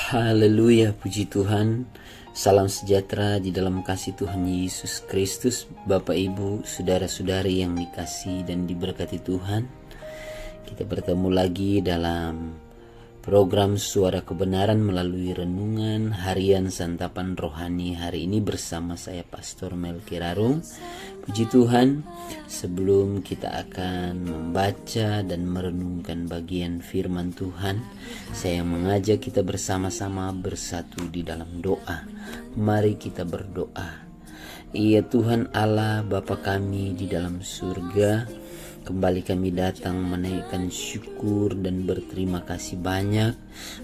Haleluya, puji Tuhan. Salam sejahtera di dalam kasih Tuhan Yesus Kristus. Bapak Ibu, saudara-saudari yang dikasihi dan diberkati Tuhan, kita bertemu lagi dalam program Suara Kebenaran melalui renungan harian santapan rohani hari ini bersama saya Pastor Melki Rarung. Puji Tuhan, sebelum kita akan membaca dan merenungkan bagian firman Tuhan, saya mengajak kita bersama-sama bersatu di dalam doa. Mari kita berdoa. Ya Tuhan Allah Bapa kami di dalam surga, kembali kami datang menaikkan syukur dan berterima kasih banyak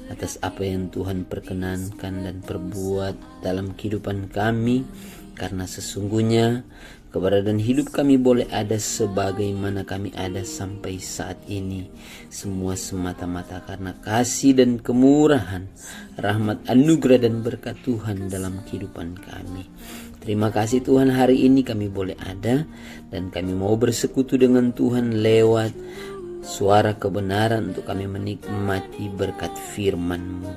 atas apa yang Tuhan perkenankan dan perbuat dalam kehidupan kami, karena sesungguhnya keberadaan hidup kami boleh ada sebagaimana kami ada sampai saat ini, semua semata-mata karena kasih dan kemurahan, rahmat, anugerah dan berkat Tuhan dalam kehidupan kami. Terima kasih Tuhan, hari ini kami boleh ada dan kami mau bersekutu dengan Tuhan lewat suara kebenaran untuk kami menikmati berkat firman-Mu.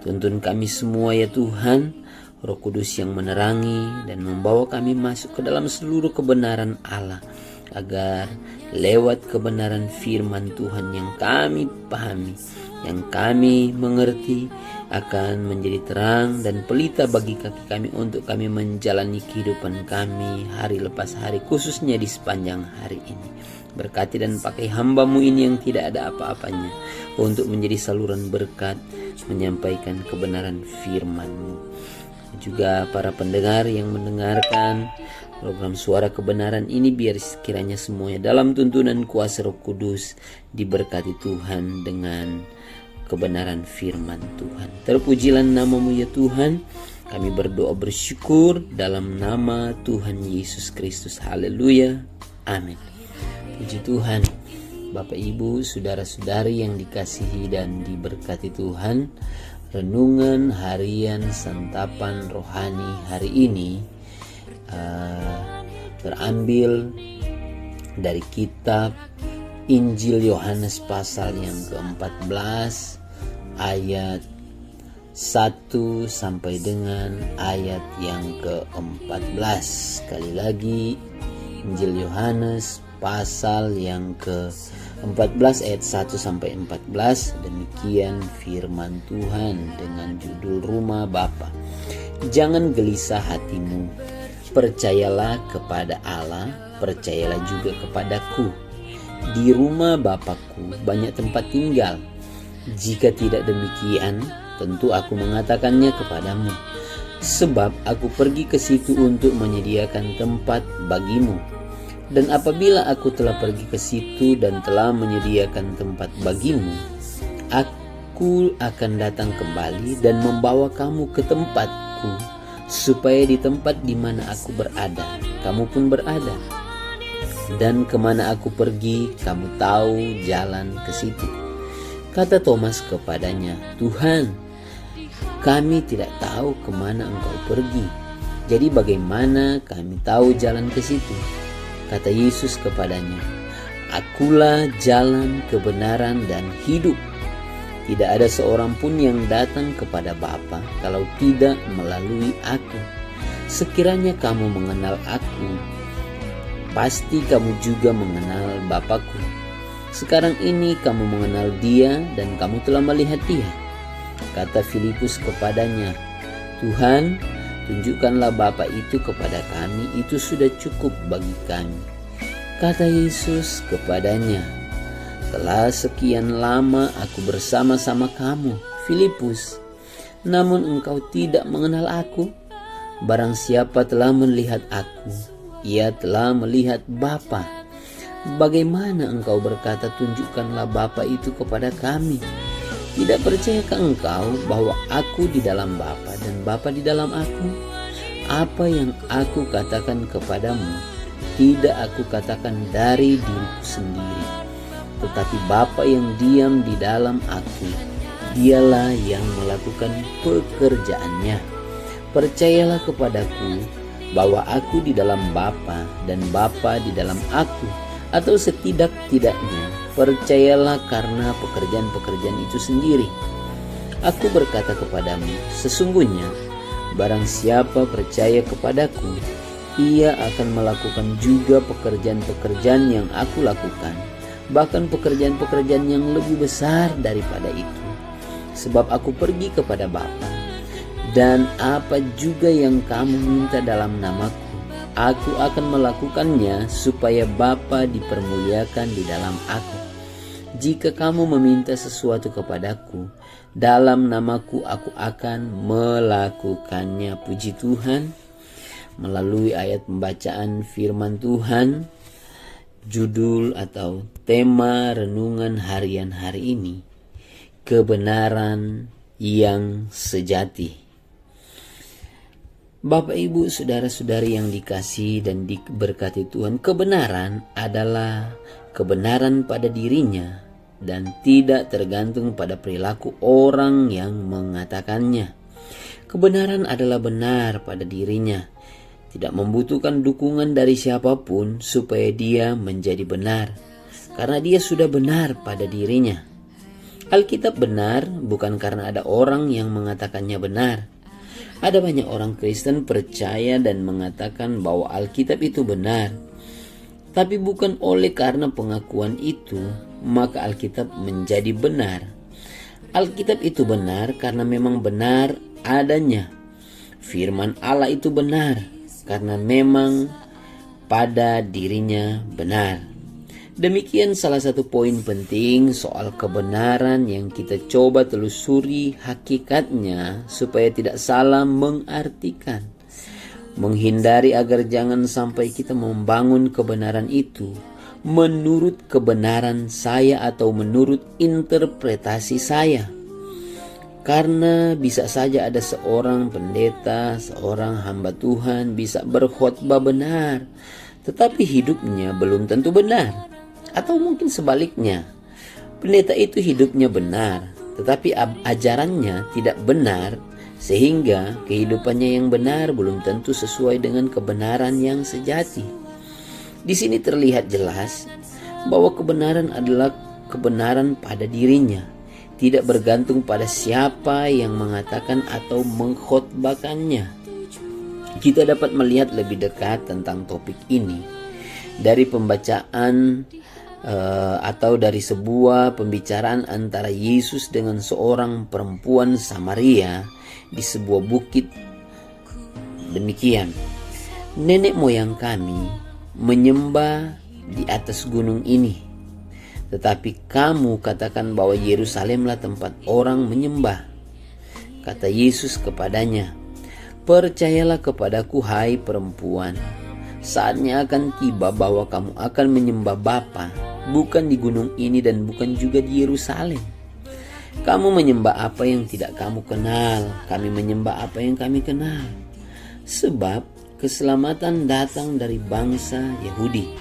Tuntun kami semua ya Tuhan, Roh Kudus yang menerangi dan membawa kami masuk ke dalam seluruh kebenaran Allah, agar lewat kebenaran firman Tuhan yang kami pahami, yang kami mengerti, akan menjadi terang dan pelita bagi kaki kami untuk kami menjalani kehidupan kami hari lepas hari, khususnya di sepanjang hari ini. Berkati dan pakai hamba-Mu ini yang tidak ada apa-apanya untuk menjadi saluran berkat, menyampaikan kebenaran firman-Mu. Juga para pendengar yang mendengarkan program Suara Kebenaran ini, biar sekiranya semuanya dalam tuntunan kuasa Roh Kudus diberkati Tuhan dengan kebenaran firman Tuhan. Terpujilah nama-Mu ya Tuhan. Kami berdoa bersyukur dalam nama Tuhan Yesus Kristus. Haleluya. Amin. Puji Tuhan. Bapak Ibu, saudara-saudari yang dikasihi dan diberkati Tuhan, renungan harian santapan rohani hari ini terambil dari kitab Injil Yohanes pasal yang ke-14 ayat 1 sampai dengan ayat yang ke-14. Sekali lagi, Injil Yohanes pasal yang ke-14 ayat 1 sampai 14. Demikian firman Tuhan dengan judul Rumah Bapa. Jangan gelisah hatimu, percayalah kepada Allah, percayalah juga kepadaku. Di rumah Bapakku banyak tempat tinggal. Jika tidak demikian, tentu aku mengatakannya kepadamu, sebab aku pergi ke situ untuk menyediakan tempat bagimu. Dan apabila aku telah pergi ke situ dan telah menyediakan tempat bagimu, aku akan datang kembali dan membawa kamu ke tempatku, supaya di tempat di mana aku berada, kamu pun berada. Dan kemana aku pergi, kamu tahu jalan ke situ. Kata Thomas kepadanya, Tuhan, kami tidak tahu kemana Engkau pergi. Jadi bagaimana kami tahu jalan ke situ? Kata Yesus kepadanya, Akulah jalan, kebenaran, dan hidup. Tidak ada seorang pun yang datang kepada Bapa kalau tidak melalui aku. Sekiranya kamu mengenal aku, pasti kamu juga mengenal Bapakku. Sekarang ini kamu mengenal Dia dan kamu telah melihat Dia. Kata Filipus kepadanya, Tuhan, tunjukkanlah Bapa itu kepada kami, itu sudah cukup bagi kami. Kata Yesus kepadanya, telah sekian lama aku bersama-sama kamu, Filipus, namun engkau tidak mengenal aku. Barang siapa telah melihat aku, ia telah melihat Bapa. Bagaimana engkau berkata, tunjukkanlah Bapa itu kepada kami? Tidak percayakah engkau bahwa aku di dalam Bapa dan Bapa di dalam aku? Apa yang aku katakan kepadamu, tidak aku katakan dari diriku sendiri, tetapi Bapa yang diam di dalam aku, Dialah yang melakukan pekerjaannya. Percayalah kepadaku bahwa aku di dalam Bapa dan Bapa di dalam aku, atau setidak-tidaknya percayalah karena pekerjaan-pekerjaan itu sendiri. Aku berkata kepadamu, sesungguhnya barang siapa percaya kepadaku, ia akan melakukan juga pekerjaan-pekerjaan yang aku lakukan, bahkan pekerjaan-pekerjaan yang lebih besar daripada itu. Sebab aku pergi kepada Bapa, dan apa juga yang kamu minta dalam namaku, aku akan melakukannya supaya Bapa dipermuliakan di dalam aku. Jika kamu meminta sesuatu kepadaku dalam namaku, aku akan melakukannya. Puji Tuhan. Melalui ayat pembacaan firman Tuhan, judul atau tema renungan harian hari ini, kebenaran yang sejati. Bapak, Ibu, saudara-saudari yang dikasihi dan diberkati Tuhan, kebenaran adalah kebenaran pada dirinya dan tidak tergantung pada perilaku orang yang mengatakannya. Kebenaran adalah benar pada dirinya, tidak membutuhkan dukungan dari siapapun supaya dia menjadi benar, karena dia sudah benar pada dirinya. Alkitab benar bukan karena ada orang yang mengatakannya benar. Ada banyak orang Kristen percaya dan mengatakan bahwa Alkitab itu benar, tapi bukan oleh karena pengakuan itu maka Alkitab menjadi benar. Alkitab itu benar karena memang benar adanya. Firman Allah itu benar karena memang pada dirinya benar. Demikian salah satu poin penting soal kebenaran yang kita coba telusuri hakikatnya supaya tidak salah mengartikan. Menghindari agar jangan sampai kita membangun kebenaran itu menurut kebenaran saya atau menurut interpretasi saya. Karena bisa saja ada seorang pendeta, seorang hamba Tuhan bisa berkhotbah benar, tetapi hidupnya belum tentu benar. Atau mungkin sebaliknya, pendeta itu hidupnya benar, tetapi ajarannya tidak benar, sehingga kehidupannya yang benar belum tentu sesuai dengan kebenaran yang sejati. Di sini terlihat jelas bahwa kebenaran adalah kebenaran pada dirinya, tidak bergantung pada siapa yang mengatakan atau mengkhotbahkannya. Kita dapat melihat lebih dekat tentang topik ini dari pembacaan atau dari sebuah pembicaraan antara Yesus dengan seorang perempuan Samaria di sebuah bukit. Demikian, nenek moyang kami menyembah di atas gunung ini, tetapi kamu katakan bahwa Yerusalemlah tempat orang menyembah. Kata Yesus kepadanya, percayalah kepadaku hai perempuan, saatnya akan tiba bahwa kamu akan menyembah Bapa, bukan di gunung ini dan bukan juga di Yerusalem. Kamu menyembah apa yang tidak kamu kenal, kami menyembah apa yang kami kenal. Sebab keselamatan datang dari bangsa Yahudi.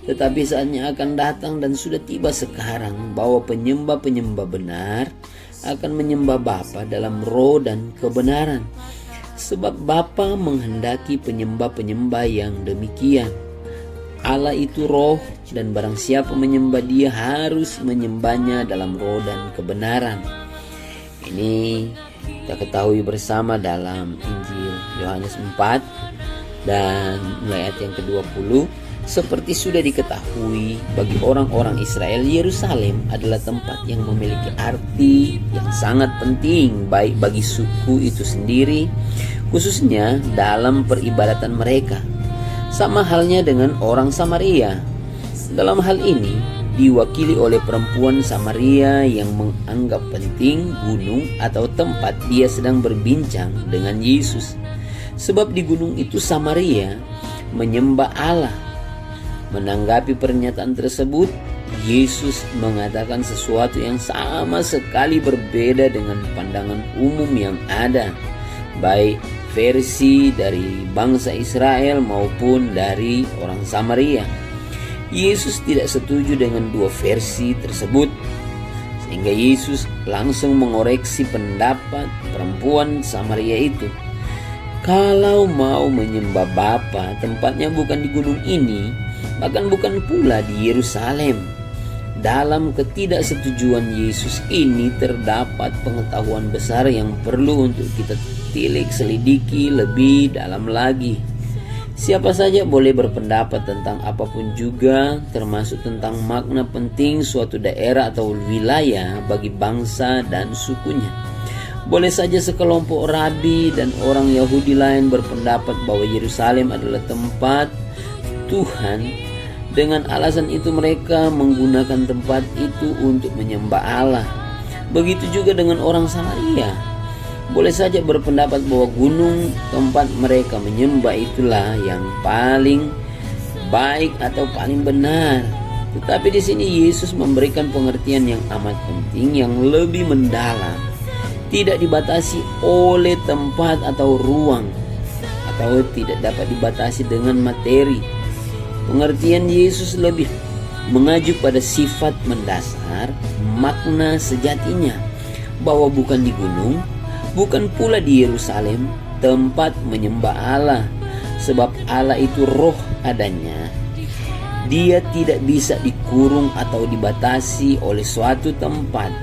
Tetapi saatnya akan datang dan sudah tiba sekarang bahwa penyembah-penyembah benar akan menyembah Bapa dalam roh dan kebenaran. Sebab Bapa menghendaki penyembah-penyembah yang demikian. Allah itu roh, dan barang siapa menyembah Dia harus menyembahnya dalam roh dan kebenaran. Ini kita ketahui bersama dalam Injil Yohanes 4 dan mulai ayat yang ke-20. Seperti sudah diketahui bagi orang-orang Israel, Yerusalem adalah tempat yang memiliki arti yang sangat penting baik bagi suku itu sendiri, khususnya dalam peribadatan mereka. Sama halnya dengan orang Samaria. Dalam hal ini diwakili oleh perempuan Samaria yang menganggap penting gunung atau tempat dia sedang berbincang dengan Yesus. Sebab di gunung itu Samaria menyembah Allah. Menanggapi pernyataan tersebut, Yesus mengatakan sesuatu yang sama sekali berbeda dengan pandangan umum yang ada, baik versi dari bangsa Israel maupun dari orang Samaria. Yesus tidak setuju dengan dua versi tersebut, sehingga Yesus langsung mengoreksi pendapat perempuan Samaria itu. Kalau mau menyembah Bapa, tempatnya bukan di gunung ini, bahkan bukan pula di Yerusalem. dalam ketidaksetujuan Yesus ini terdapat pengetahuan besar yang perlu untuk kita tilik selidiki lebih dalam lagi. Siapa saja boleh berpendapat tentang apapun juga, termasuk tentang makna penting suatu daerah atau wilayah bagi bangsa dan sukunya. Boleh saja sekelompok rabi dan orang Yahudi lain berpendapat bahwa Yerusalem adalah tempat Tuhan. Dengan alasan itu mereka menggunakan tempat itu untuk menyembah Allah. Begitu juga dengan orang Samaria. Boleh saja berpendapat bahwa gunung tempat mereka menyembah itulah yang paling baik atau paling benar. Tetapi di sini Yesus memberikan pengertian yang amat penting yang lebih mendalam. Tidak dibatasi oleh tempat atau ruang, atau tidak dapat dibatasi dengan materi. Pengertian Yesus lebih mengacu pada sifat mendasar, makna sejatinya, bahwa bukan di gunung, bukan pula di Yerusalem tempat menyembah Allah, sebab Allah itu roh adanya. Dia tidak bisa dikurung atau dibatasi oleh suatu tempat,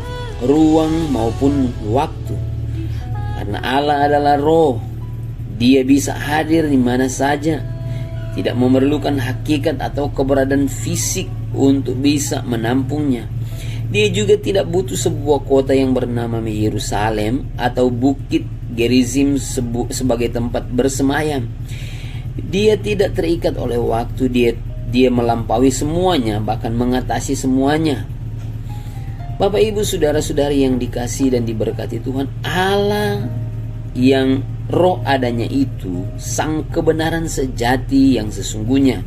ruang maupun waktu. Karena Allah adalah roh, Dia bisa hadir di mana saja, tidak memerlukan hakikat atau keberadaan fisik untuk bisa menampungnya. Dia juga tidak butuh sebuah kota yang bernama Yerusalem atau bukit Gerizim sebagai tempat bersemayam. Dia tidak terikat oleh waktu. Dia melampaui semuanya, bahkan mengatasi semuanya. Bapak, Ibu, saudara-saudari yang dikasihi dan diberkati Tuhan, Allah yang roh adanya itu sang kebenaran sejati yang sesungguhnya.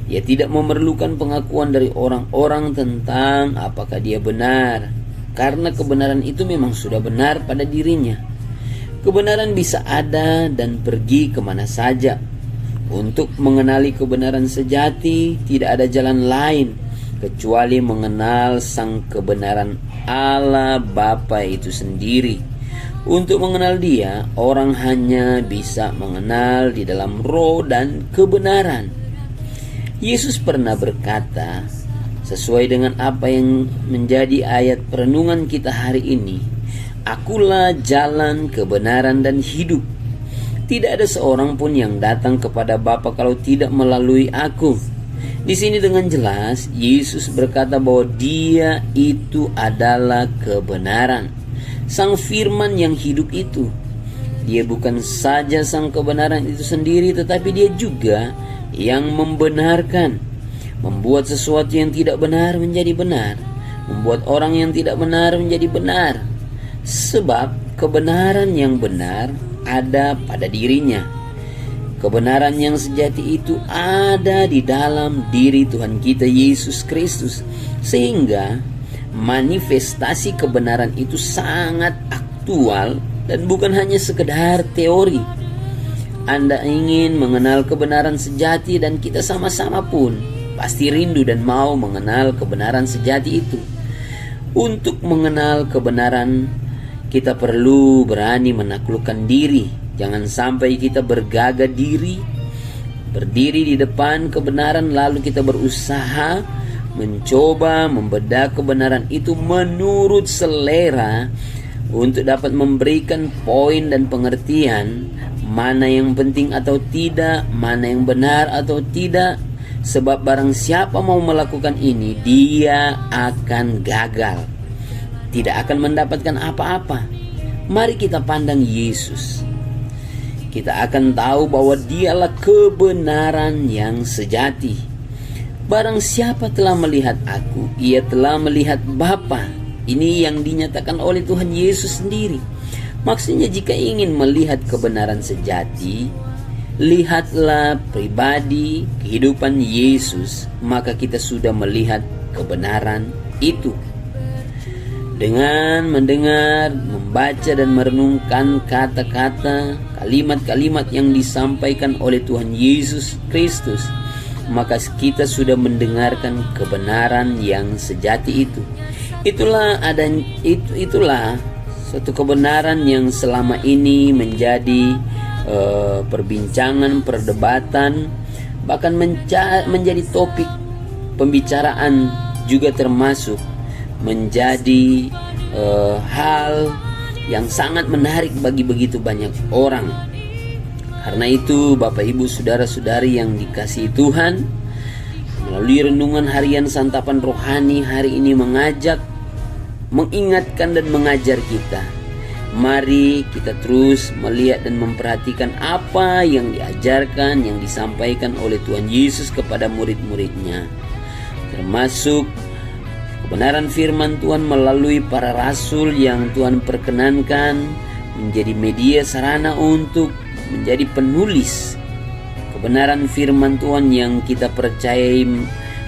Ia tidak memerlukan pengakuan dari orang-orang tentang apakah dia benar, karena kebenaran itu memang sudah benar pada dirinya. Kebenaran bisa ada dan pergi kemana saja. Untuk mengenali kebenaran sejati, tidak ada jalan lain kecuali mengenal sang kebenaran Allah Bapa itu sendiri. Untuk mengenal Dia, orang hanya bisa mengenal di dalam roh dan kebenaran. Yesus pernah berkata, sesuai dengan apa yang menjadi ayat perenungan kita hari ini, "Akulah jalan, kebenaran, dan hidup. Tidak ada seorang pun yang datang kepada Bapa kalau tidak melalui Aku." Di sini dengan jelas Yesus berkata bahwa Dia itu adalah kebenaran, Sang Firman yang hidup itu. Dia bukan saja sang kebenaran itu sendiri, tetapi Dia juga yang membenarkan, membuat sesuatu yang tidak benar menjadi benar, membuat orang yang tidak benar menjadi benar. Sebab kebenaran yang benar ada pada dirinya. Kebenaran yang sejati itu ada di dalam diri Tuhan kita Yesus Kristus, sehingga manifestasi kebenaran itu sangat aktual dan bukan hanya sekedar teori. Anda ingin mengenal kebenaran sejati, dan kita sama-sama pun pasti rindu dan mau mengenal kebenaran sejati itu. Untuk mengenal kebenaran, kita perlu berani menaklukkan diri. Jangan sampai kita bergagah diri, berdiri di depan kebenaran lalu kita berusaha mencoba membedah kebenaran itu menurut selera untuk dapat memberikan poin dan pengertian mana yang penting atau tidak, mana yang benar atau tidak. Sebab barang siapa mau melakukan ini, dia akan gagal, tidak akan mendapatkan apa-apa. Mari kita pandang Yesus. Kita akan tahu bahwa Dialah kebenaran yang sejati. Barang siapa telah melihat Aku, ia telah melihat Bapa. Ini yang dinyatakan oleh Tuhan Yesus sendiri. Maksudnya, jika ingin melihat kebenaran sejati, lihatlah pribadi kehidupan Yesus, maka kita sudah melihat kebenaran itu. Dengan mendengar, membaca dan merenungkan kata-kata, kalimat-kalimat yang disampaikan oleh Tuhan Yesus Kristus, maka kita sudah mendengarkan kebenaran yang sejati itu. Itulah suatu kebenaran yang selama ini menjadi perbincangan, perdebatan, bahkan menjadi topik pembicaraan juga termasuk menjadi hal yang sangat menarik bagi begitu banyak orang. Karena itu Bapak Ibu Saudara-saudari yang dikasihi Tuhan, melalui renungan harian santapan rohani hari ini mengajak, mengingatkan dan mengajar kita. Mari kita terus melihat dan memperhatikan apa yang diajarkan, yang disampaikan oleh Tuhan Yesus kepada murid-muridnya, termasuk kebenaran firman Tuhan melalui para rasul yang Tuhan perkenankan menjadi media sarana untuk menjadi penulis kebenaran firman Tuhan yang kita percayai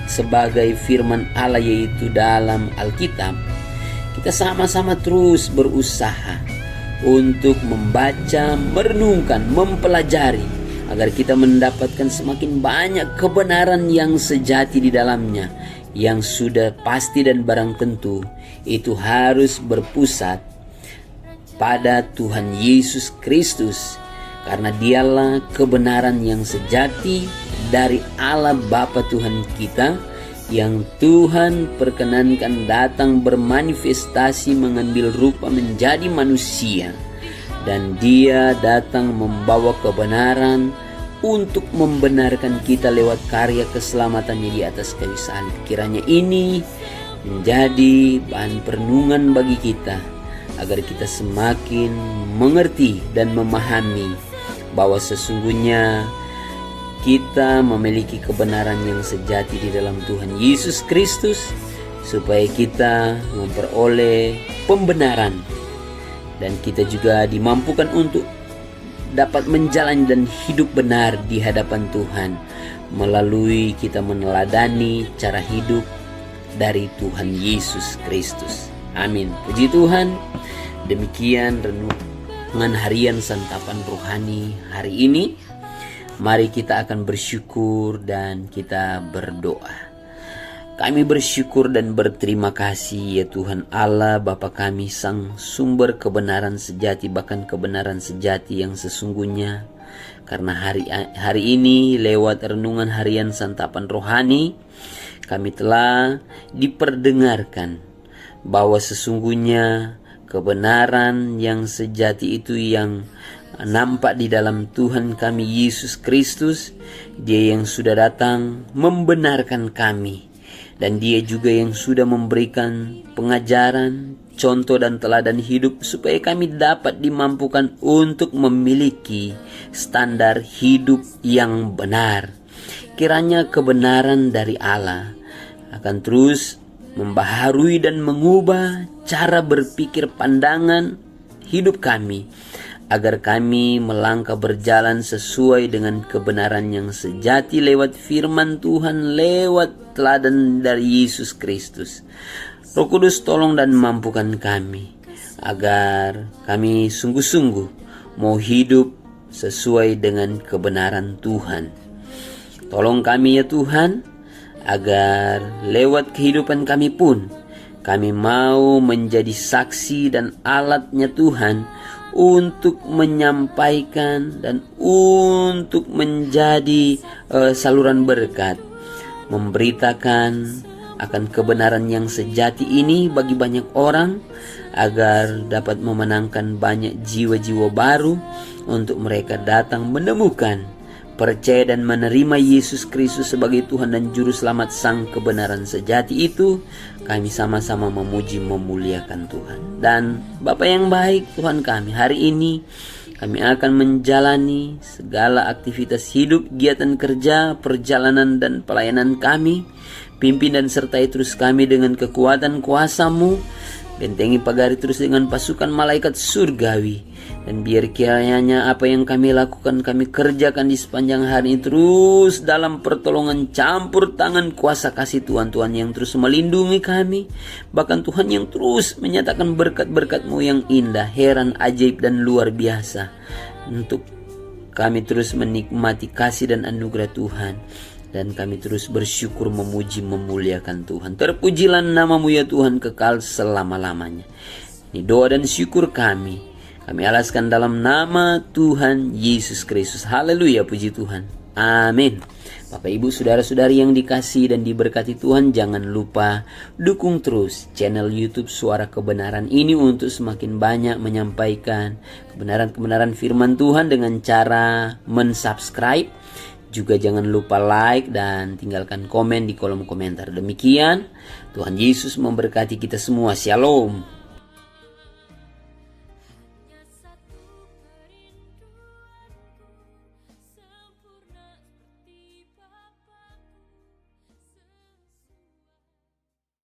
sebagai firman Allah, yaitu dalam Alkitab. Kita sama-sama terus berusaha untuk membaca, merenungkan, mempelajari agar kita mendapatkan semakin banyak kebenaran yang sejati di dalamnya, yang sudah pasti dan barang tentu itu harus berpusat pada Tuhan Yesus Kristus, karena dialah kebenaran yang sejati dari Allah Bapa Tuhan kita, yang Tuhan perkenankan datang bermanifestasi mengambil rupa menjadi manusia, dan Dia datang membawa kebenaran untuk membenarkan kita lewat karya keselamatannya di atas kayu salib. Kiranya ini menjadi bahan perenungan bagi kita, agar kita semakin mengerti dan memahami bahwa sesungguhnya kita memiliki kebenaran yang sejati di dalam Tuhan Yesus Kristus, supaya kita memperoleh pembenaran dan kita juga dimampukan untuk dapat menjalani dan hidup benar di hadapan Tuhan melalui kita meneladani cara hidup dari Tuhan Yesus Kristus. Amin. Puji Tuhan. Demikian renungan harian santapan rohani hari ini. Mari kita akan bersyukur dan kita berdoa. Kami bersyukur dan berterima kasih ya Tuhan Allah Bapa kami, Sang sumber kebenaran sejati, bahkan kebenaran sejati yang sesungguhnya. Karena hari ini lewat renungan harian santapan rohani, kami telah diperdengarkan bahwa sesungguhnya kebenaran yang sejati itu yang nampak di dalam Tuhan kami Yesus Kristus. Dia yang sudah datang membenarkan kami, dan Dia juga yang sudah memberikan pengajaran, contoh dan teladan hidup supaya kami dapat dimampukan untuk memiliki standar hidup yang benar. Kiranya kebenaran dari Allah akan terus membaharui dan mengubah cara berpikir, pandangan hidup kami, agar kami melangkah berjalan sesuai dengan kebenaran yang sejati lewat firman Tuhan, lewat teladan dari Yesus Kristus. Roh Kudus tolong dan mampukan kami, agar kami sungguh-sungguh mau hidup sesuai dengan kebenaran Tuhan. Tolong kami ya Tuhan, agar lewat kehidupan kami pun kami mau menjadi saksi dan alatnya Tuhan untuk menyampaikan dan untuk menjadi saluran berkat, memberitakan akan kebenaran yang sejati ini bagi banyak orang, agar dapat memenangkan banyak jiwa-jiwa baru untuk mereka datang menemukan, percaya dan menerima Yesus Kristus sebagai Tuhan dan Juru Selamat Sang kebenaran sejati itu. Kami sama-sama memuji memuliakan Tuhan. Dan Bapa yang baik Tuhan kami, hari ini kami akan menjalani segala aktivitas hidup, kegiatan kerja, perjalanan dan pelayanan kami. Pimpin dan sertai terus kami dengan kekuatan kuasa-Mu. Bentengi pagari terus dengan pasukan malaikat surgawi. Dan biar kiranya apa yang kami lakukan, kami kerjakan di sepanjang hari ini terus dalam pertolongan campur tangan kuasa kasih Tuhan. Tuhan yang terus melindungi kami. Bahkan Tuhan yang terus menyatakan berkat-berkat-Mu yang indah, heran, ajaib dan luar biasa. Untuk kami terus menikmati kasih dan anugerah Tuhan. Dan kami terus bersyukur, memuji, memuliakan Tuhan. Terpujilah nama-Mu ya Tuhan kekal selama-lamanya. Ini doa dan syukur kami alaskan dalam nama Tuhan Yesus Kristus. Haleluya, puji Tuhan. Amin. Bapak Ibu saudara-saudari yang dikasihi dan diberkati Tuhan, jangan lupa dukung terus channel YouTube Suara Kebenaran ini untuk semakin banyak menyampaikan kebenaran-kebenaran firman Tuhan dengan cara mensubscribe. Juga jangan lupa like dan tinggalkan komen di kolom komentar. Demikian, Tuhan Yesus memberkati kita semua. Shalom.